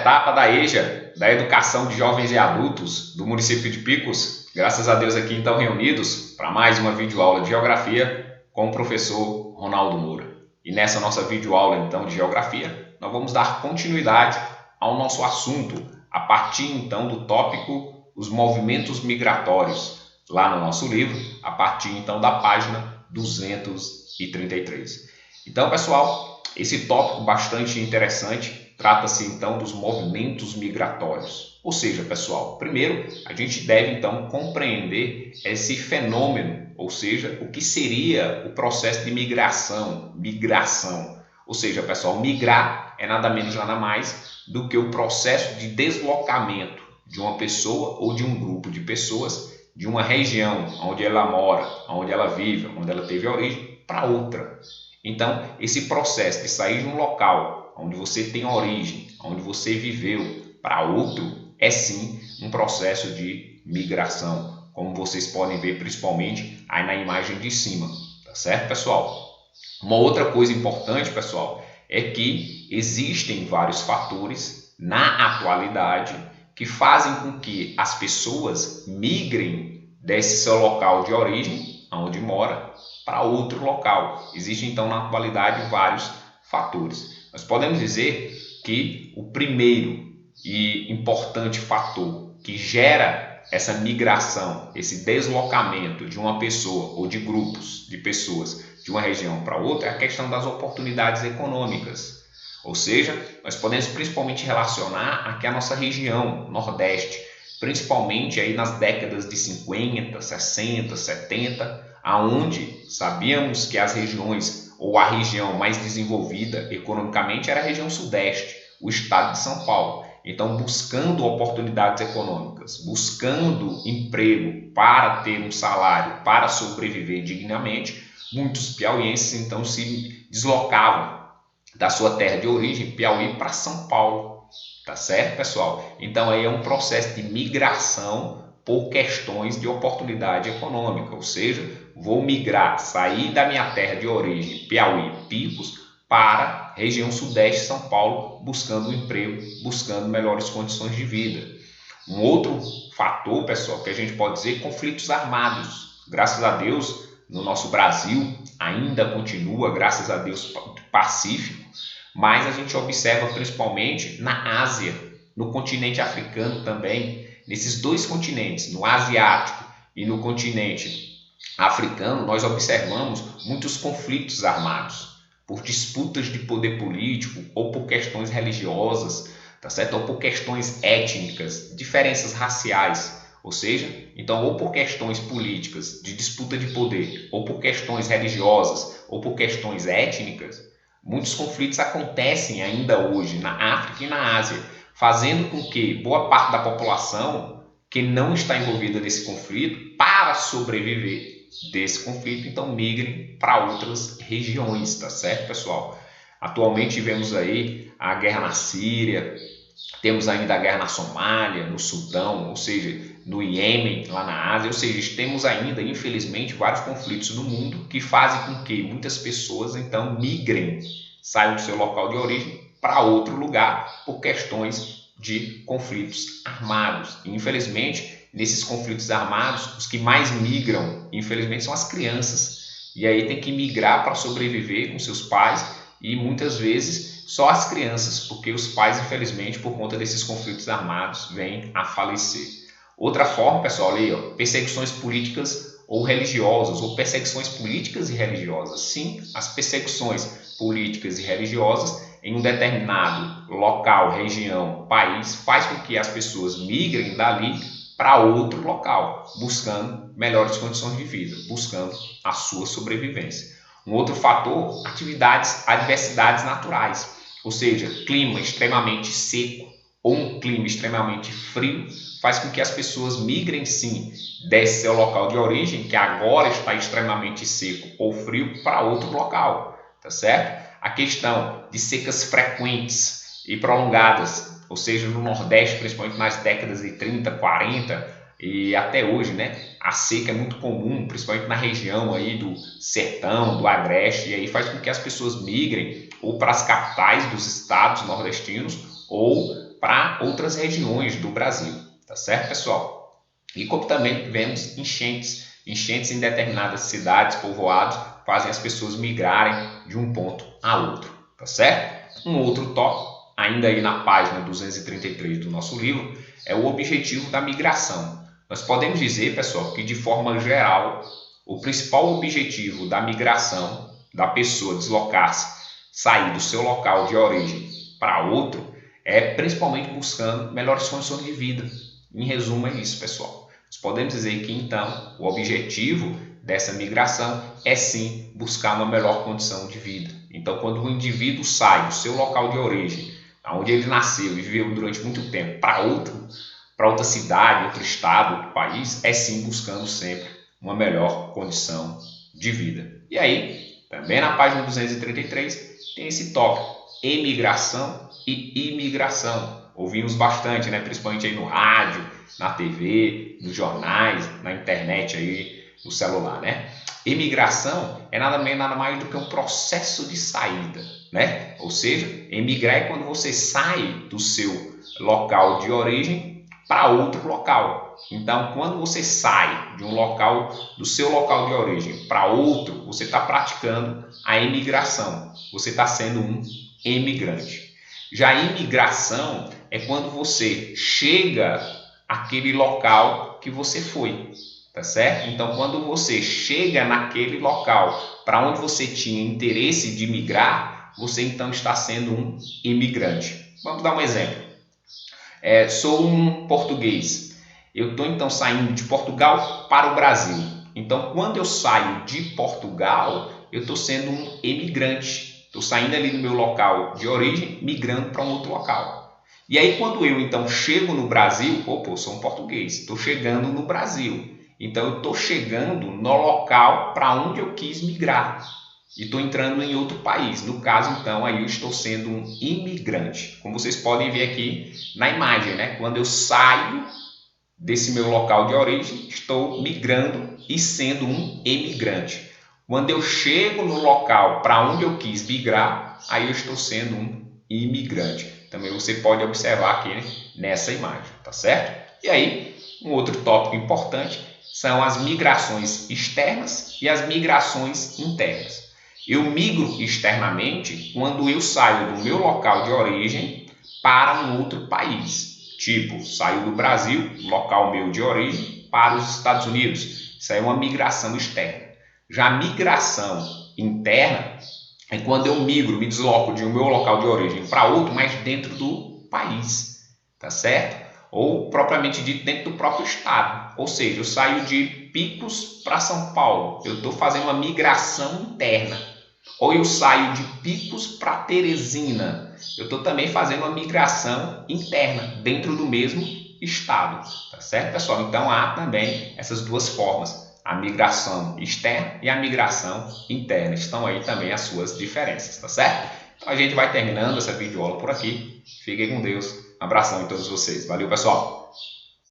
etapa da EJA, da Educação de Jovens e Adultos do município de Picos. Graças a Deus aqui então reunidos para mais uma videoaula de Geografia com o professor Ronaldo Moura. E nessa nossa videoaula então de Geografia, nós vamos dar continuidade ao nosso assunto a partir então do tópico os movimentos migratórios, lá no nosso livro, a partir então da página 233. Então, pessoal, esse tópico bastante interessante trata-se então dos movimentos migratórios. Ou seja, pessoal, primeiro a gente deve então compreender esse fenômeno, ou seja, o que seria o processo de migração. Ou seja, pessoal, migrar é nada menos nada mais do que o processo de deslocamento de uma pessoa ou de um grupo de pessoas de uma região onde ela mora, onde ela vive, onde ela teve origem, para outra. Então, esse processo de sair de um local onde você tem origem, onde você viveu, para outro, é sim um processo de migração, como vocês podem ver principalmente aí na imagem de cima, tá certo, pessoal? Uma outra coisa importante, pessoal, é que existem vários fatores na atualidade que fazem com que as pessoas migrem desse seu local de origem, onde mora, para outro local. Existem então na atualidade vários fatores. Nós podemos dizer que o primeiro e importante fator que gera essa migração, esse deslocamento de uma pessoa ou de grupos de pessoas de uma região para outra é a questão das oportunidades econômicas. Ou seja, nós podemos principalmente relacionar aqui a nossa região, Nordeste, principalmente aí nas décadas de 50, 60, 70, aonde sabíamos que as regiões ou a região mais desenvolvida economicamente era a região Sudeste, o estado de São Paulo. Então, buscando oportunidades econômicas, buscando emprego para ter um salário, para sobreviver dignamente, muitos piauienses então se deslocavam da sua terra de origem, Piauí, para São Paulo. Tá certo, pessoal? Então, aí é um processo de migração por questões de oportunidade econômica, ou seja, vou migrar, sair da minha terra de origem, Piauí, Picos, para a região Sudeste, São Paulo, buscando um emprego, buscando melhores condições de vida. Um outro fator, pessoal, que a gente pode dizer, conflitos armados. Graças a Deus, no nosso Brasil, ainda continua, graças a Deus, pacífico, mas a gente observa principalmente na Ásia, no continente africano também, nesses dois continentes, no asiático e no continente africano, nós observamos muitos conflitos armados por disputas de poder político ou por questões religiosas, tá certo? Ou por questões étnicas, diferenças raciais, ou seja, então ou por questões políticas de disputa de poder, ou por questões religiosas, ou por questões étnicas, muitos conflitos acontecem ainda hoje na África e na Ásia, fazendo com que boa parte da população que não está envolvida nesse conflito, para sobreviver desse conflito, então migrem para outras regiões, tá certo, pessoal? Atualmente vemos aí a guerra na Síria, temos ainda a guerra na Somália, no Sudão, ou seja, no Iêmen, lá na Ásia, ou seja, temos ainda, infelizmente, vários conflitos no mundo que fazem com que muitas pessoas, então, migrem, saiam do seu local de origem para outro lugar por questões de conflitos armados. E, infelizmente, nesses conflitos armados, os que mais migram, infelizmente, são as crianças. E aí tem que migrar para sobreviver com seus pais e, muitas vezes, só as crianças, porque os pais, infelizmente, por conta desses conflitos armados, vêm a falecer. Outra forma, pessoal, ali, ó, perseguições políticas ou religiosas, ou perseguições políticas e religiosas. Sim, as perseguições políticas e religiosas em um determinado local, região, país, faz com que as pessoas migrem dali para outro local, buscando melhores condições de vida, buscando a sua sobrevivência. Um outro fator, adversidades naturais, ou seja, clima extremamente seco ou um clima extremamente frio, faz com que as pessoas migrem sim desse seu local de origem, que agora está extremamente seco ou frio, para outro local, tá certo? A questão de secas frequentes e prolongadas, ou seja, no Nordeste, principalmente nas décadas de 30, 40 e até hoje, né? A seca é muito comum, principalmente na região aí do sertão, do agreste, e aí faz com que as pessoas migrem ou para as capitais dos estados nordestinos ou para outras regiões do Brasil, tá certo, pessoal? E como também vemos enchentes em determinadas cidades, povoados, fazem as pessoas migrarem de um ponto a outro, tá certo? Um outro tópico, ainda aí na página 233 do nosso livro, é o objetivo da migração. Nós podemos dizer, pessoal, que de forma geral, o principal objetivo da migração, da pessoa deslocar-se, sair do seu local de origem para outro, é principalmente buscando melhores condições de vida. Em resumo, é isso, pessoal. Nós podemos dizer que, então, o objetivo dessa migração é, sim, buscar uma melhor condição de vida. Então, quando o indivíduo sai do seu local de origem, onde ele nasceu e viveu durante muito tempo, para outra cidade, outro estado, outro país, é, sim, buscando sempre uma melhor condição de vida. E aí, também na página 233, tem esse tópico, emigração e imigração. Ouvimos bastante, né? Principalmente aí no rádio, na TV, nos jornais, na internet, aí, no celular, né? Emigração é nada mais do que um processo de saída, né? Ou seja, emigrar é quando você sai do seu local de origem para outro local. Então, quando você sai de um local, do seu local de origem para outro, você está praticando a emigração. Você está sendo um emigrante. Já a imigração é quando você chega àquele local que você foi, tá certo? Então, quando você chega naquele local para onde você tinha interesse de migrar, você então está sendo um imigrante. Vamos dar um exemplo. Sou um português. Eu estou então saindo de Portugal para o Brasil. Então, quando eu saio de Portugal, eu estou sendo um emigrante. Estou saindo ali do meu local de origem, migrando para um outro local. E aí, quando eu então chego no Brasil, eu sou um português, estou chegando no Brasil. Então, eu estou chegando no local para onde eu quis migrar. E estou entrando em outro país. No caso, então, aí eu estou sendo um imigrante. Como vocês podem ver aqui na imagem, né? Quando eu saio desse meu local de origem, estou migrando e sendo um imigrante. Quando eu chego no local para onde eu quis migrar, aí eu estou sendo um imigrante. Também você pode observar aqui, né, nessa imagem, tá certo? E aí, um outro tópico importante são as migrações externas e as migrações internas. Eu migro externamente quando eu saio do meu local de origem para um outro país. Tipo, saio do Brasil, local meu de origem, para os Estados Unidos. Isso aí é uma migração externa. Já a migração interna é quando eu migro, me desloco de um meu local de origem para outro, mas dentro do país, tá certo? Ou propriamente dito dentro do próprio estado. Ou seja, eu saio de Picos para São Paulo. Eu estou fazendo uma migração interna. Ou eu saio de Picos para Teresina. Eu estou também fazendo uma migração interna dentro do mesmo estado, tá certo, pessoal? Então há também essas duas formas, a migração externa e a migração interna. Estão aí também as suas diferenças, tá certo? Então a gente vai terminando essa videoaula por aqui. Fiquem com Deus. Um abração em todos vocês. Valeu, pessoal!